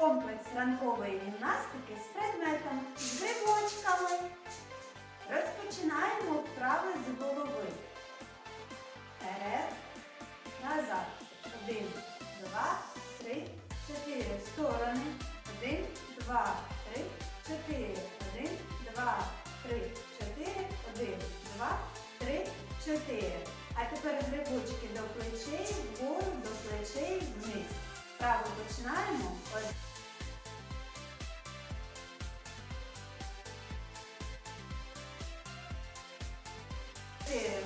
комплекс ранкової гімнастики з предметом, з грибочками. Розпочинаємо вправи з голови. Вперед, назад. 1, 2, 3, 4. Сторони. 1, 2, 3, 4. 1, 2, 3, 4. 1, 2, 3, 4. А тепер грибочки до плечей, вгору, до плечей, вниз. Вправо починаємо.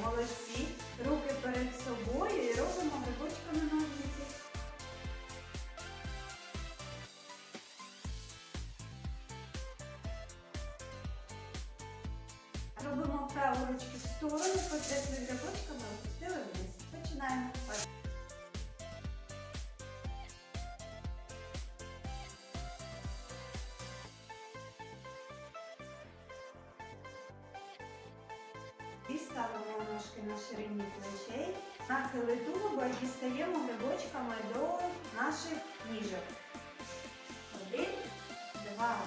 Молодці. Руки перед собою і робимо грибочками ножниці. Робимо вправо ручки в сторону, потресли грибочками, опустили вниз. Починаємо. І ставимо ножки на ширині плечей, нахили тулуба і дістаємо грибочками до наших ніжок. 1, 2.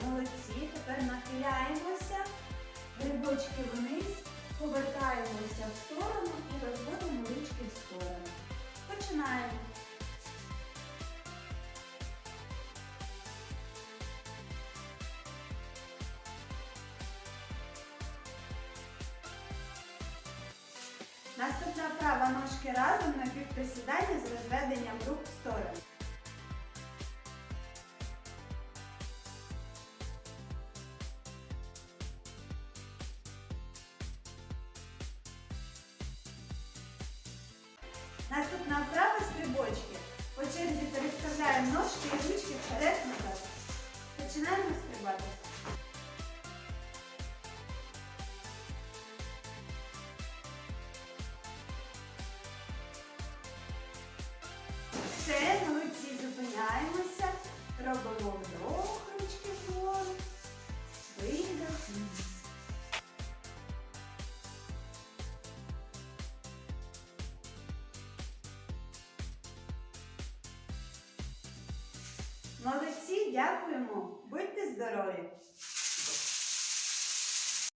Молодці. Тепер нахиляємося, грибочки вниз, повертаємося в сторону і розводимо ручки в сторону. Починаємо. Наступна вправа ножки разом на півприсідання з розведенням рук в сторону. Наступна вправа стрибочки. По черзі переставляємо ножки і ручки вперед-назад. Починаємо стрибати. Все, молодці, зупиняємося. Робимо вдох, ручки вгору, видох вниз. Молодці, дякуємо. Будьте здорові!